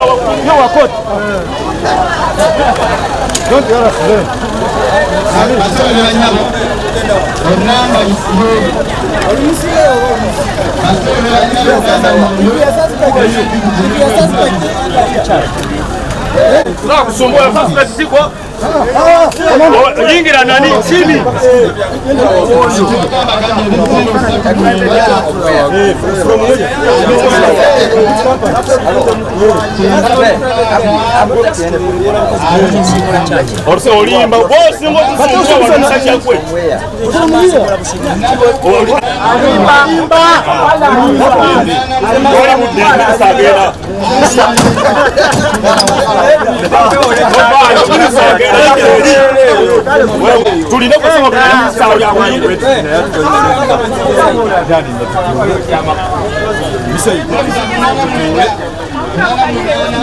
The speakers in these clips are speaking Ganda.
No, I caught. Don't get us there. Yingira nani chini orse olimba bose ngo tusimuka kwe tulinde kusoma sawa ya wewe bisai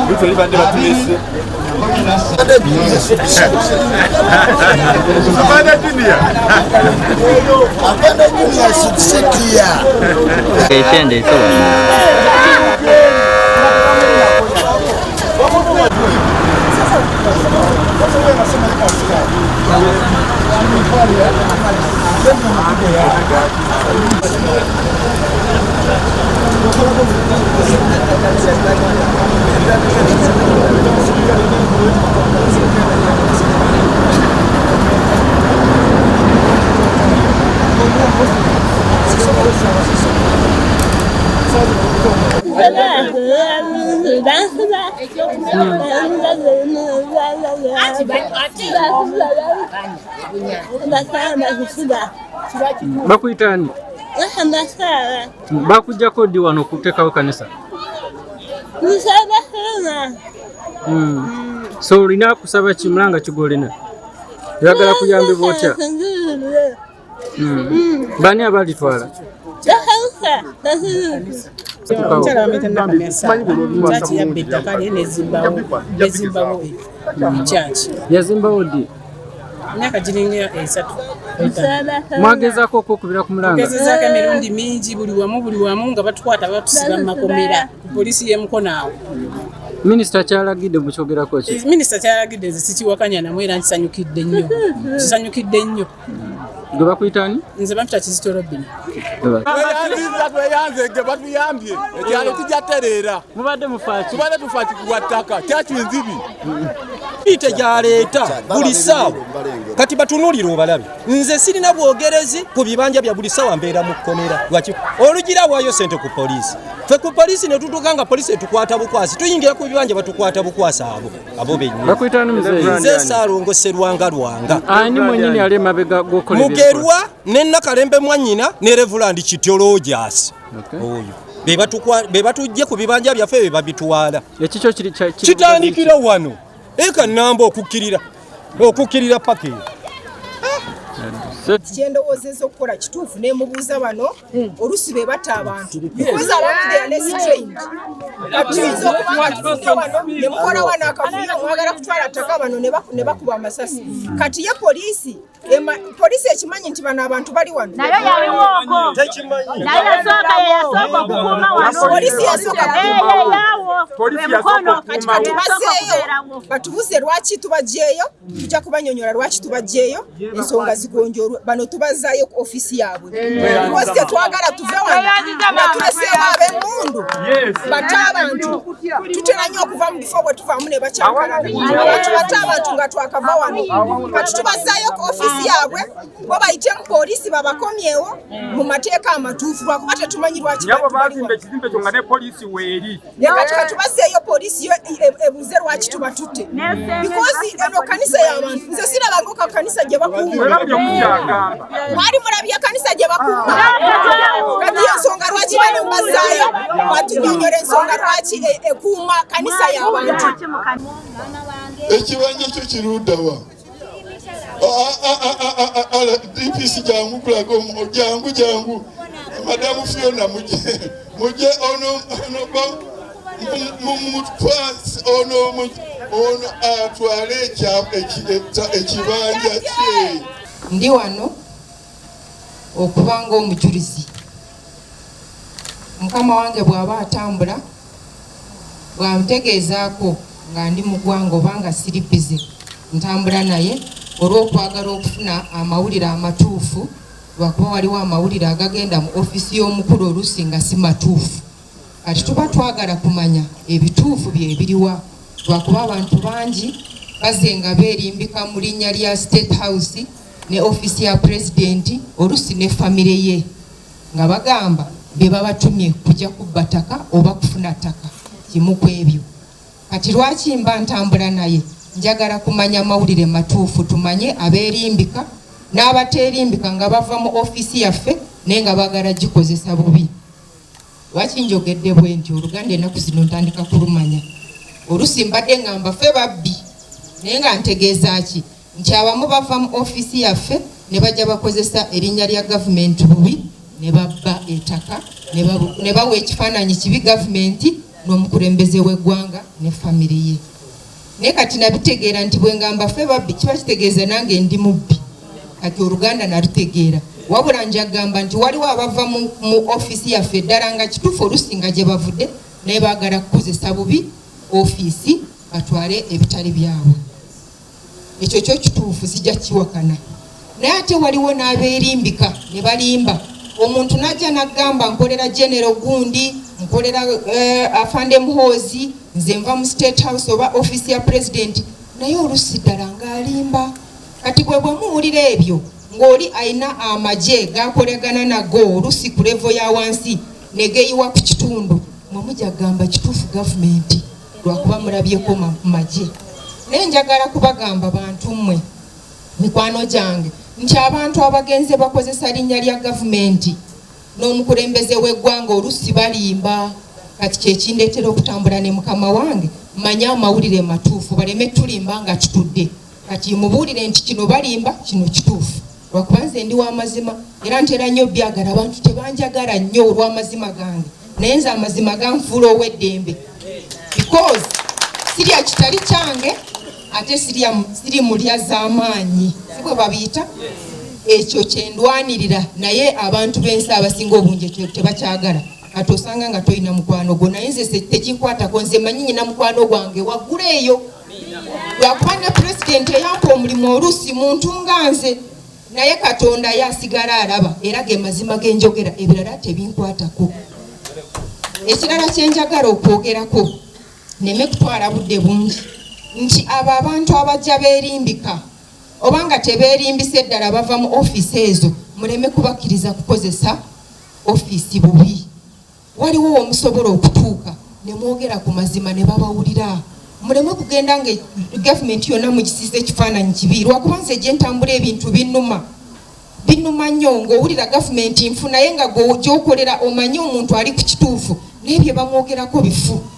bitoli bande batumese Apana dunia sikia Kende tu Bakuitani bakujja kodi wano kutekawo kanisa so olina kusaba kimulanga kigolina yagala kuyambibwa otya bani abalitwala yazimbawo ddi myaka giringa 3 mwagezako okukubira ku mulanga gezezako emirundi mingi buli wamu nga batukwata batusiba mu makomera polisi y'emukono minisita kyalagidde mukyogerako ki minisita kyalagidde nze sikiwakanya namwe era kisanyukidde nnyo gwe bakuyitani nze bamputa Kizito Robin tweyanze batuyambye ekyalo tijjatereera mubadde mufaaki tubadde tufaaki kugwa ttaka kyakinzibi ite gyaleeta buli ssaawa kati batunuulira obalabe nze sirina bwogerezi ku bibanja bya buli ssaawa mbeera mu kkomera lwaki olugira waayo ssente ku poliisi ffe ku poliisi ne tutuuka nga poliisi etukwata bukwasi tuyingira ku bibanja batukwata bukwasi abo bennyini bakuyitani nze Ssaalongo Sserwanga Lwanga ani mwennyini ali emabega g'okolera Mugerwa ne Nakalembe Mwanyina ne Reverend Kitolojasi oyo be batujje ku bibanja byaffe be babitwala ekikyo kitandikira wano eka namba okukkirira pake kyendowoozeeza okukola kituufu ne mubuuza bano olusi be batta abantu because abantu they are less trained tuyinza okuba nga tufunye wano ne mukola wano akavuyo mwagala kutwala ttaka bano ne bakuba amasasi kati ye poliisi ekimanyi nti bano abantu bali wano polisi yasooka kati katubazeeyo batubuze lwaki tubajjeeyo tujja kubanyonyola lwaki tubajjeeyo ensonga zigonjoolwa bano tubazaayo ku ofisi yaabwe because tetwagala tuve wano nga tuleseewo ab'emmundu batte abantu tutera nnyo okuva mu bifo bwe tuvaamu ne bakyankalaga abantu batte abantu nga twakava wano kati tubazaayo ku ofisi yaabwe bo bayite mu poliisi babakomyewo mu mateeka amatuufu lwakuba tetumanyi lwaki ekizimbe kyo nga ne poliisi weeri kati katubazeeyo poliisi yo ebuuze lwaki tubatutte because eno kanisa y'abantu nze sirabanga ka kanisa gye bakuuma mwali mulabye kanisa gye bakuuma kati ensonga lwaki bano mbazaayo batunyonyola ensonga lwaki ekuuma kanisa y'abantu ekibanja kyo kiruddawa DPC jangu kulago jangu madamu Fiona muje ono atwale ekibanja kye. Ndi wano okubanga omujulizi mukama wange bw'aba atambula bwantegeezaako nga ndi mu ggwanga oba nga siri bize ntambula naye olw'okwagala okufuna amawulire amatuufu lwakuba waliwo amawulire agagenda mu ofisi y'omukulu oluusi nga si matuufu. Kati tuba twagala kumanya ebituufu bye biriwa lwakuba abantu bangi bazenga beerimbika mu linnya lya State House ne ofisi ya Pulezidenti oluusi ne famire ye nga bagamba be babatumye kujja kubba ttaka oba kufuna ttaka kimu ku ebyo. Kati lwaki mba ntambula naye njagala kumanya amawulire matuufu tumanye abeerimbika n'abateerimbika nga bava mu ofisi yaffe naye nga bagala gikozesa bubi. Lwaki njogedde bwe nti Oluganda ennaku zino ntandika kulumanya oluusi mbadde ngamba ffe babbi naye nga ntegeeza ki nti abamu bava mu ofisi yaffe ne bajja bakozesa erinnya lya gavumenti bubi ne babba ettaka ne bawa ekifaananyi kibi gavumenti n'omukulembeze w'eggwanga ne famire ye. Naye kati nabitegeera nti bwe ngamba ffe babbi kiba kitegeeza nange ndi mubbi. Kati Oluganda nalutegeera wabula njagamba nti waliwo abava mu ofisi yaffe eddala nga kituufu oluusi nga gye bavudde naye baagala kukozesa bubi ofisi batwale ebitali byabwe. Ekyo kyo kituufu sijja kiwakana. Naye ate waliwo n'abeerimbika ne balimba omuntu najja nagamba nkolera genero gundi nkolera afande muhoozi nze nva mu State House oba ofisi ya Pulezidenti naye oluusi ddala ng'alimba. Kati bwe muwulira ebyo ng'oli ayina amagye gakolegana nago oluusi ku levo ya wansi ne geeyiwa ku kitundu mwe mujja kugamba kituufu gavumenti lwakuba mulabyeko magye. Naye njagala kubagamba bantu mmwe mikwano gyange nti abantu abagenze bakozesa linnya lya gavumenti n'omukulembeze w'eggwanga oluusi balimba. Kati kyekindeetera okutambula ne mukama wange manye amawulire matuufu baleme tulimba nga tutudde. Kati mubuulire nti kino balimba kino kituufu lwakuba nze ndi w'amazima era ntera nnyo byagala abantu tebanjagala nnyo olw'amazima gange naye nze amazima ganfuula ow'eddembe because sirya kitali kyange ate siri mulya z'amaanyi si bwe babiyita. Ekyo kyendwanirira naye abantu b'ensi abasinga obungi tebakyagala. Kati osanga nga toyina mukwano gwo naye nze tekinkwatako nze manyi nyina mukwano gwange waggulu eyo lwakuba ne Pulezidenti eyampa omulimu oluusi muntu nga nze naye Katonda yasigala alaba era ge mazima genjogera ebirala tebinkwatako. Ekirala kyenjagala okwogerako neme kutwala budde bungi nti abo abantu abajja beerimbika oba nga tebeerimbisa eddala bava mu ofisi ezo muleme kubakkiriza kukozesa ofisi bubi. Waliwo omusobola okutuuka ne mwogera ku mazima ne babawulira. Muleme kugenda nga gavumenti yonna mugisiiza ekifaananyi kibi lwakuba nze gye ntambula ebintu binnuma nnyo ng'owulira gavumenti nfu naye nga gy'okolera omanyi omuntu ali ku kituufu naye bye bamwogerako bifu.